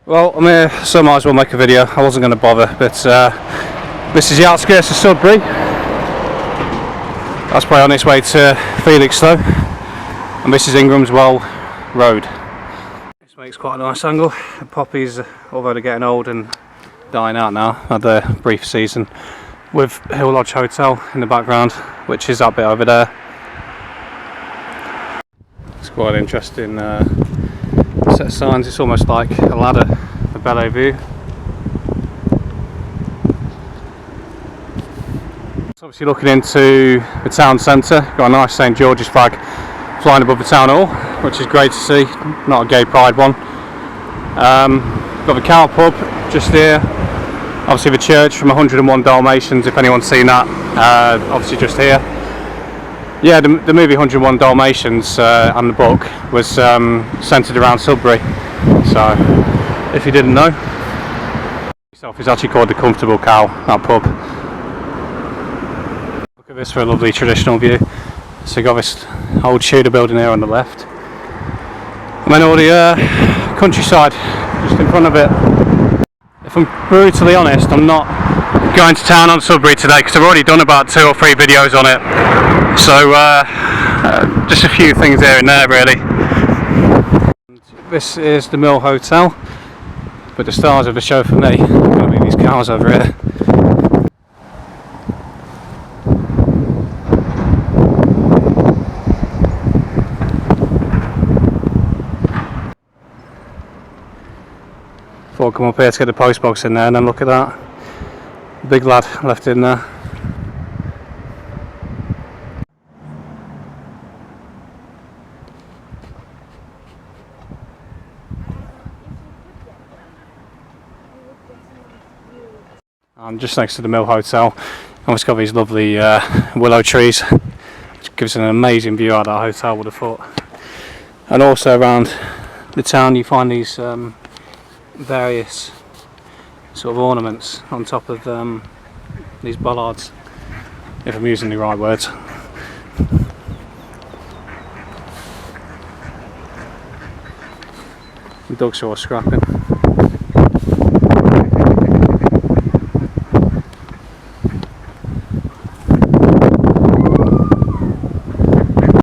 Well, I'm here, so I might as well make a video. I wasn't going to bother, but this is the outskirts of Sudbury. That's probably on its way to Felixstowe, and this is Ingramswell Road. This makes quite a nice angle. The poppies, although they're getting old and dying out now, had their brief season, with Hill Lodge Hotel in the background, which is that bit over there. It's quite an interesting set of signs. It's almost like a ladder for Bellow View. It's obviously looking into the town centre. Got a nice St George's flag flying above the town hall, which is great to see. Not a gay pride one. Got the cow pub just here. Obviously the church from 101 Dalmatians, if anyone's seen that. Obviously just here. Yeah, the movie 101 Dalmatians and the book was centred around Sudbury. So, if you didn't know, it's actually called the Comfortable Cow, that pub. Look at this for a lovely traditional view. So you've got this old Tudor building here on the left, and then all the countryside just in front of it. If I'm brutally honest, I'm not going to town on Sudbury today because I've already done about 2 or 3 videos on it. So just a few things here and there really. This is the Mill Hotel, but the stars of the show for me are going to be these cows over here. Thought I'd come up here to get the post box in there, and then look at that. Big lad left in there. I'm just next to the Mill Hotel, and it's got these lovely willow trees, which gives an amazing view out of that hotel, would have thought. And also around the town you find these various sort of ornaments on top of these bollards, if I'm using the right words. The dogs are all scrapping.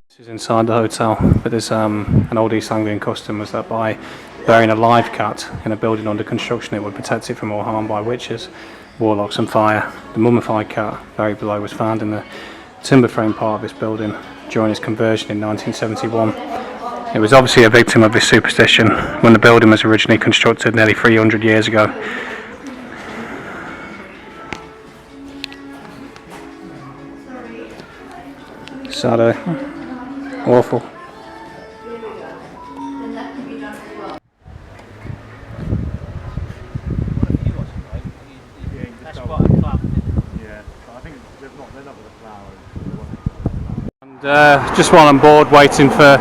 This is inside the hotel, but there's an old East Anglian custom was that by burying a live cat in a building under construction it would protect it from all harm by witches, warlocks and fire. The mummified cat buried below was found in the timber frame part of this building during its conversion in 1971. It was obviously a victim of this superstition when the building was originally constructed nearly 300 years ago. Sad, awful. And just while I'm bored waiting for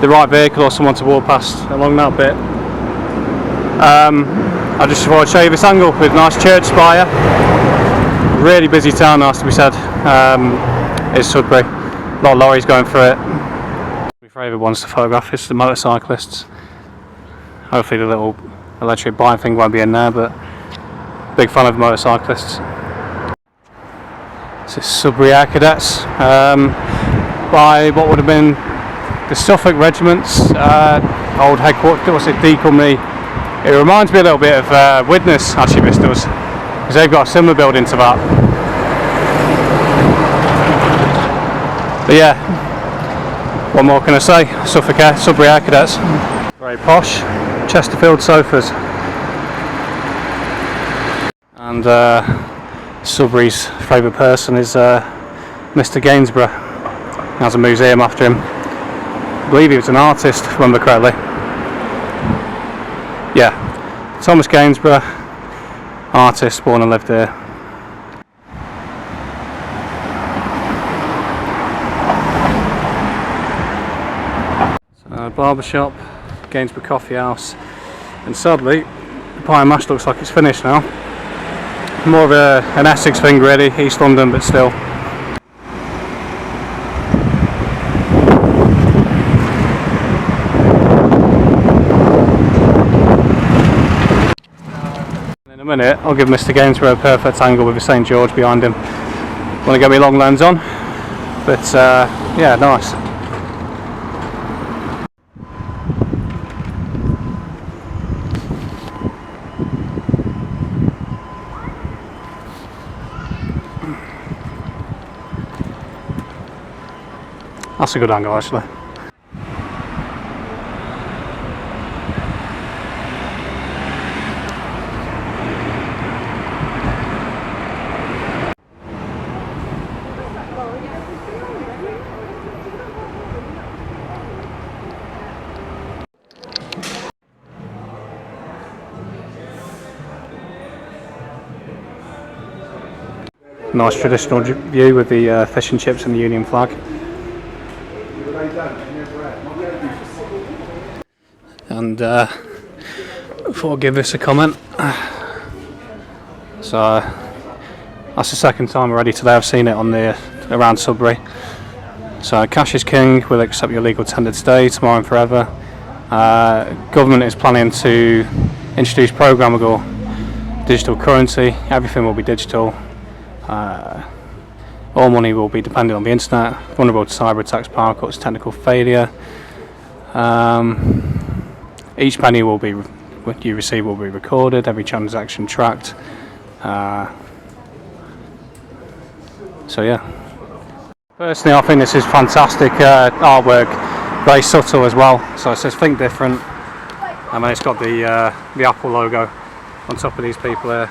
the right vehicle or someone to walk past along that bit, I just thought I'd show you this angle with a nice church spire. Really busy town, has to be said. It's Sudbury. A lot of lorries going through it. My favourite ones to photograph is the motorcyclists. Hopefully the little electric bike thing won't be in there, but big fan of motorcyclists. This is Sudbury Air Cadets, by what would have been the Suffolk Regiment's old headquarters. What's it, D Company? It reminds me a little bit of Widnes, actually, this does, because they've got a similar building to that. But yeah, what more can I say? Sudbury Air Cadets. Very posh, Chesterfield sofas. And Sudbury's favourite person is Mr Gainsborough. He has a museum after him. I believe he was an artist, if I remember correctly. Yeah, Thomas Gainsborough, artist, born and lived here. So, barber shop, Gainsborough Coffee House, and sadly, the pie and mash looks like it's finished now. More of an Essex thing really, East London, but still. a minute I'll give Mr. Gainsborough a perfect angle with the St. George behind him. Want to get my long lens on, but yeah, nice. That's a good angle actually. Nice traditional view with the fish and chips and the Union flag. And before I give this a comment, so that's the second time already today I've seen it on the around Sudbury. So cash is king, we'll accept your legal tender today, tomorrow and forever. Government is planning to introduce programmable digital currency, everything will be digital. All money will be dependent on the internet, vulnerable to cyber attacks, power cuts, technical failure. Each penny you receive will be recorded, every transaction tracked. So yeah. Personally, I think this is fantastic artwork, very subtle as well. So it says "Think Different," and then it's got the Apple logo on top of these people here,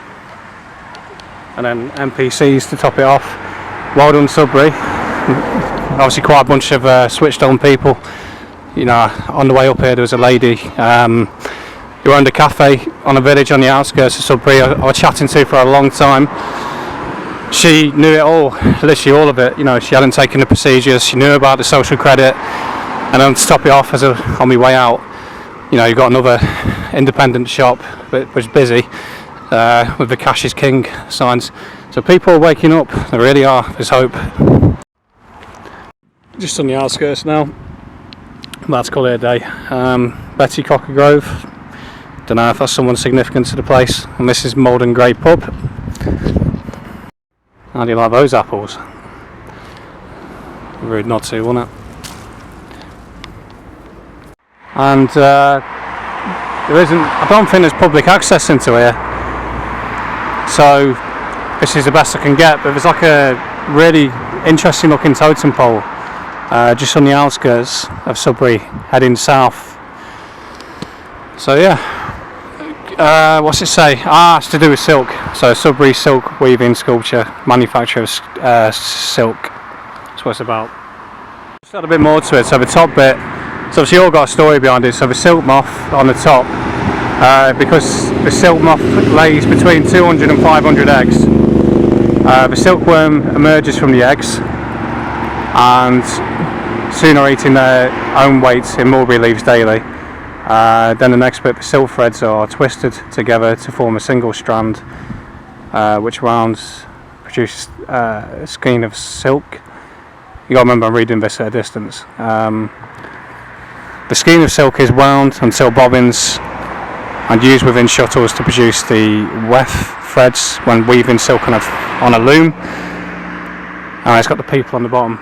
and then NPCs to top it off. Well done, Sudbury. Obviously, quite a bunch of switched on people. You know, on the way up here, there was a lady who owned a cafe on a village on the outskirts of Sudbury. I was chatting to for a long time. She knew it all, literally all of it. You know, she hadn't taken the procedures. She knew about the social credit, and then to top it off, on my way out, you know, you've got another independent shop which was busy with the "Cash is King" signs. So people are waking up. They really are. There's hope. Just on the outskirts now. Let's call it a day. Betty Cocker Grove. Don't know if that's someone significant to the place. And this is Malden Grey Pub. How do you like those apples? Rude not to, wasn't it? And I don't think there's public access into here. So this is the best I can get. But there's like a really interesting looking totem pole just on the outskirts of Sudbury, heading south. So yeah, what's it say? It's to do with silk. So Sudbury silk weaving sculpture, manufacture of silk. That's what it's about. Just add a bit more to it. So the top bit, it's obviously all got a story behind it. So the silk moth on the top, because the silk moth lays between 200 and 500 eggs. The silkworm emerges from the eggs, and soon are eating their own weight in mulberry leaves daily. Then the next bit, the silk threads are twisted together to form a single strand, which produces a skein of silk. You got to remember I'm reading this at a distance. The skein of silk is wound until bobbins and used within shuttles to produce the weft threads when weaving silk on a loom. And it's got the people on the bottom.